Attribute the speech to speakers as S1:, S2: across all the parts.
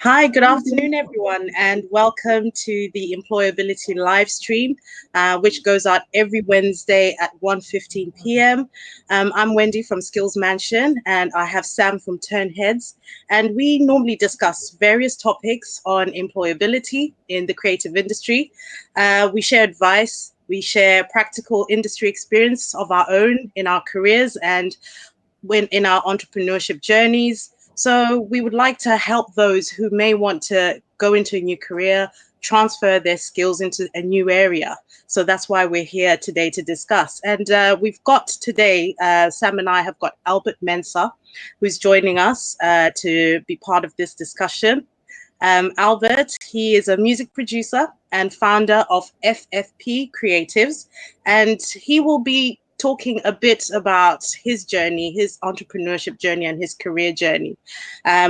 S1: Hi, good afternoon, everyone, and welcome to the Employability live stream, which goes out every Wednesday at 1:15 p.m. I'm Wendy from Skilzmansion, and I have Sam from Ternheads, and we normally discuss various topics on employability in the creative industry. We share advice, we share practical industry experience of our own in our careers and when in our entrepreneurship journeys. So we would like to help those who may want to go into a new career, transfer their skills into a new area. So that's why we're here today to discuss. And we've got today, Sam and I have got Albert Mensah, who's joining us to be part of this discussion. Albert, he is a music producer and founder of FFP Creatives, and he will be talking a bit about his journey, his entrepreneurship journey, and his career journey,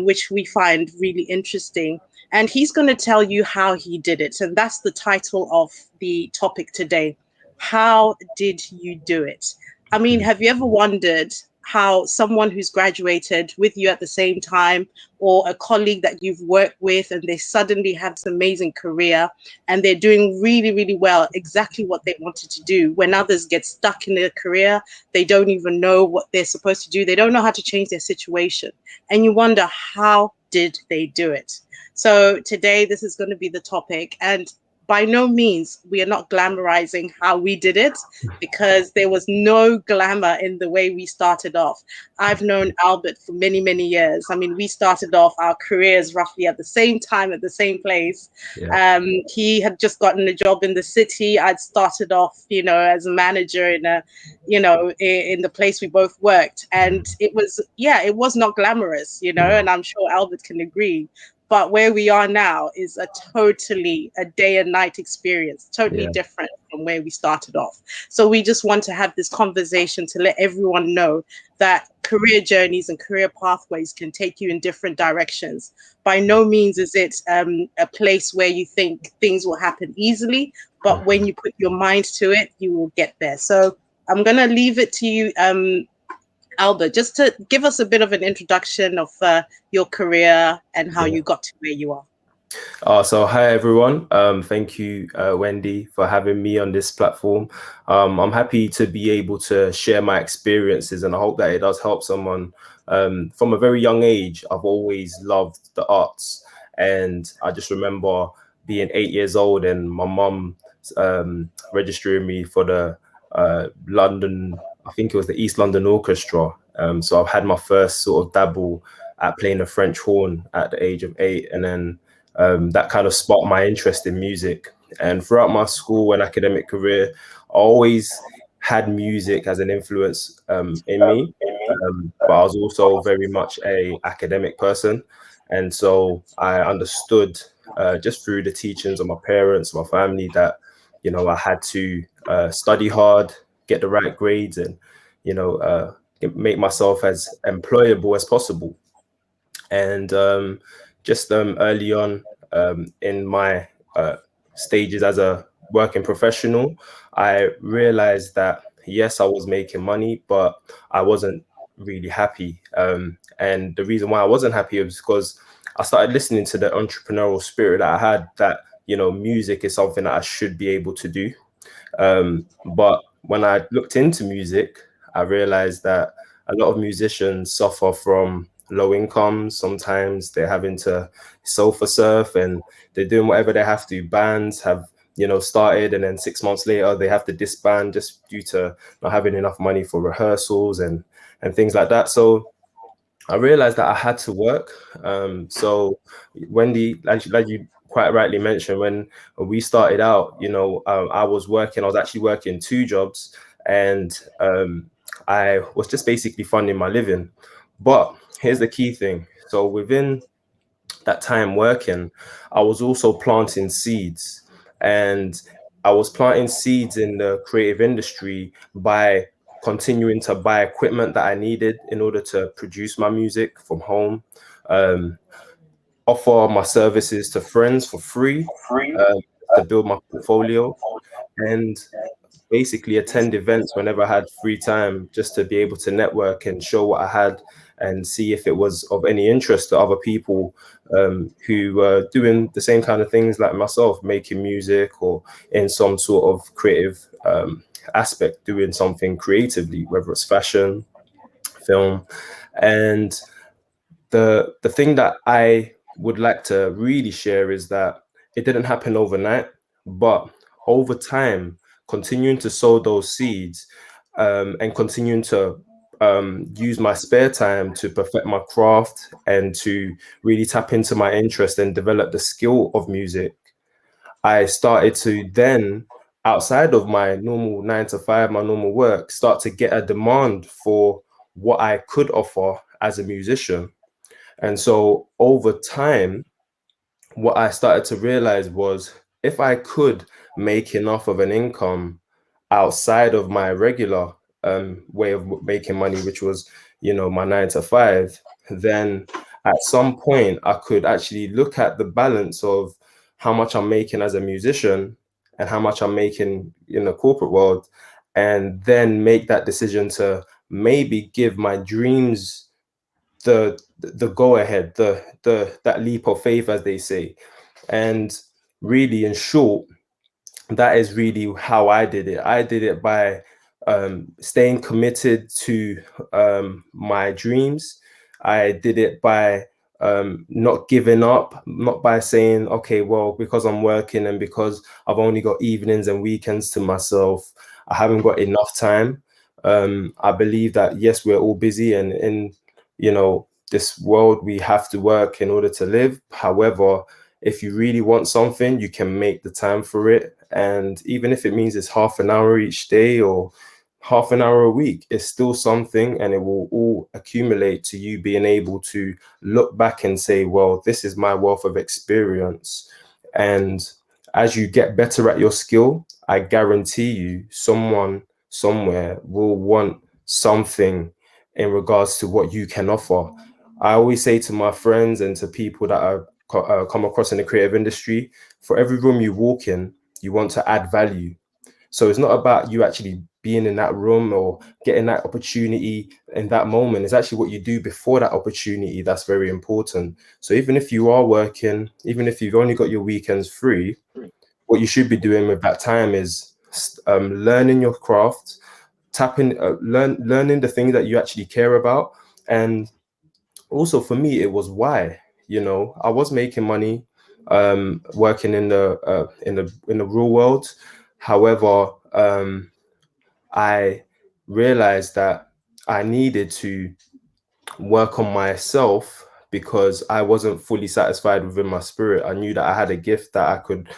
S1: which we find really interesting. And he's going to tell you how he did it. And that's the title of the topic today. How did you do it? I mean, have you ever wondered how someone who's graduated with you at the same time, or a colleague that you've worked with, and they suddenly have this amazing career and they're doing really, really well, exactly what they wanted to do? When others get stuck in their career, they don't even know what they're supposed to do. They don't know how to change their situation. And you wonder, how did they do it? So today, this is going to be the topic. And by no means, we are not glamorizing how we did it, because there was no glamour in the way we started off. I've known Albert for many, many years. I mean, we started off our careers roughly at the same time, at the same place.
S2: Yeah.
S1: He had just gotten a job in the city. I'd started off, as a manager in in the place we both worked. And it was not glamorous, and I'm sure Albert can agree. But where we are now is a day and night experience, totally different from where we started off. So we just want to have this conversation to let everyone know that career journeys and career pathways can take you in different directions. By no means is it a place where you think things will happen easily, but when you put your mind to it, you will get there. So I'm going to leave it to you, Albert, just to give us a bit of an introduction of your career and how you got to where you are.
S2: So hi everyone. Thank you, Wendy, for having me on this platform. I'm happy to be able to share my experiences, and I hope that it does help someone. From a very young age, I've always loved the arts, and I just remember being 8 years old and my mum registering me for the London, I think it was the East London Orchestra. So I've had my first sort of dabble at playing the French horn at the age of 8, and then that kind of sparked my interest in music. And throughout my school and academic career, I always had music as an influence in me, but I was also very much a academic person. And so I understood just through the teachings of my parents, my family, that, I had to study hard, get the right grades, and, make myself as employable as possible. And just early on in my stages as a working professional, I realized that, yes, I was making money, but I wasn't really happy. And the reason why I wasn't happy was because I started listening to the entrepreneurial spirit that I had, that, music is something that I should be able to do. But when I looked into music, I realized that a lot of musicians suffer from low incomes. Sometimes they're having to sofa surf, and they're doing whatever they have to. Bands have, started, and then 6 months later they have to disband just due to not having enough money for rehearsals and things like that. So I realized that I had to work. So Wendy, like you quite rightly mentioned, when we started out, I was actually working 2 jobs, and I was just basically funding my living. But here's the key thing. So within that time working, I was also planting seeds, and I was planting seeds in the creative industry by continuing to buy equipment that I needed in order to produce my music from home, um, offer my services to friends for free, uh, to build my portfolio, and basically attend events whenever I had free time, just to be able to network and show what I had and see if it was of any interest to other people who were doing the same kind of things like myself, making music or in some sort of creative aspect, doing something creatively, whether it's fashion, film. And the thing that I would like to really share is that it didn't happen overnight, but over time, continuing to sow those seeds and continuing to use my spare time to perfect my craft and to really tap into my interest and develop the skill of music, I started to then, outside of my normal 9 to 5, my normal work, start to get a demand for what I could offer as a musician. And so over time, what I started to realize was if I could make enough of an income outside of my regular way of making money, which was, my 9 to 5, then at some point I could actually look at the balance of how much I'm making as a musician and how much I'm making in the corporate world, and then make that decision to maybe give my dreams the go ahead, the that leap of faith, as they say. And really, in short, that is really how I did it. I did it by staying committed to my dreams. I did it by not giving up, not by saying, okay, well, because I'm working and because I've only got evenings and weekends to myself, I haven't got enough time. I believe that, yes, we're all busy, and in this world, we have to work in order to live. However, if you really want something, you can make the time for it. And even if it means it's half an hour each day or half an hour a week, it's still something, and it will all accumulate to you being able to look back and say, well, this is my wealth of experience. And as you get better at your skill, I guarantee you someone somewhere will want something in regards to what you can offer. I always say to my friends and to people that are come across in the creative industry, for every room you walk in, you want to add value. So it's not about you actually being in that room or getting that opportunity in that moment. It's actually what you do before that opportunity that's very important. So even if you are working, even if you've only got your weekends free, what you should be doing with that time is learning your craft, learning the things that you actually care about. And also for me, it was why. I was making money working in the real world. However, I realized that I needed to work on myself because I wasn't fully satisfied within my spirit. I knew that I had a gift that I could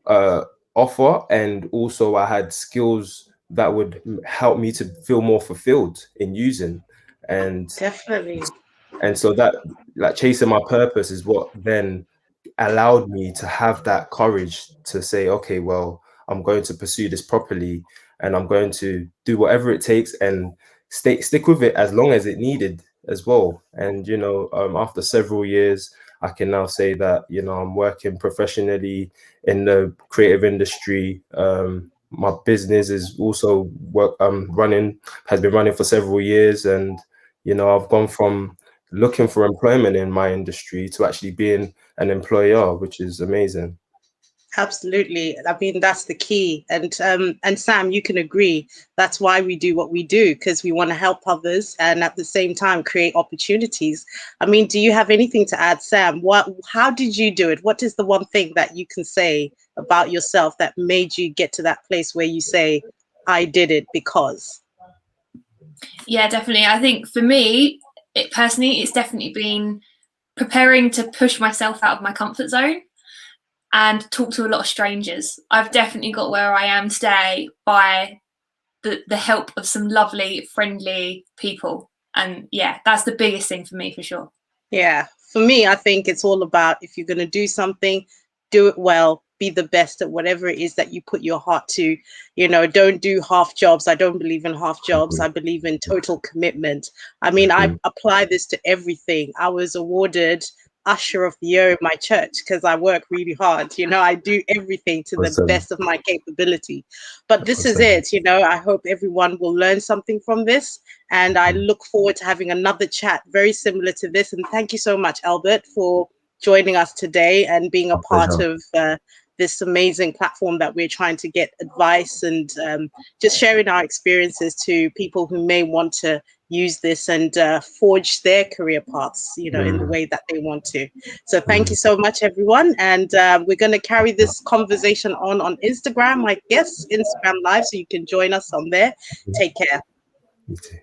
S2: uh, offer, and also I had skills that would help me to feel more fulfilled in using. And
S1: Definitely.
S2: and so that, like, chasing my purpose is what then allowed me to have that courage to say, okay, well, I'm going to pursue this properly, and I'm going to do whatever it takes and stick with it as long as it needed as well. And after several years, I can now say that I'm working professionally in the creative industry. My business is also running, has been running for several years, and I've gone from looking for employment in my industry to actually being an employer, which is amazing.
S1: Absolutely. I mean, that's the key. And Sam, you can agree. That's why we do what we do, because we want to help others and at the same time create opportunities. I mean, do you have anything to add, Sam? How did you do it? What is the one thing that you can say about yourself that made you get to that place where you say, I did it because?
S3: Yeah, definitely. I think for me, personally, it's definitely been preparing to push myself out of my comfort zone and talk to a lot of strangers. I've definitely got where I am today by the help of some lovely, friendly people. And yeah, that's the biggest thing for me, for sure.
S1: Yeah, for me, I think it's all about, if you're going to do something, do it well, be the best at whatever it is that you put your heart to. Don't do half jobs. I don't believe in half jobs. I
S2: Mhm.
S1: believe in total commitment. I mean, I
S2: Mhm.
S1: apply this to everything. I was awarded usher of the year in my church because I work really hard. I do everything to the
S2: Awesome.
S1: best of my capability. But this is
S2: Awesome.
S1: it. I hope everyone will learn something from this. And I look forward to having another chat very similar to this. And thank you so much, Albert, for joining us today and being a
S2: My
S1: part
S2: pleasure.
S1: of this amazing platform that we're trying to get advice and just sharing our experiences to people who may want to use this and forge their career paths, in the way that they want to. So thank you so much, everyone. And we're going to carry this conversation on Instagram, I guess, Instagram Live, so you can join us on there. Take care.
S2: You too.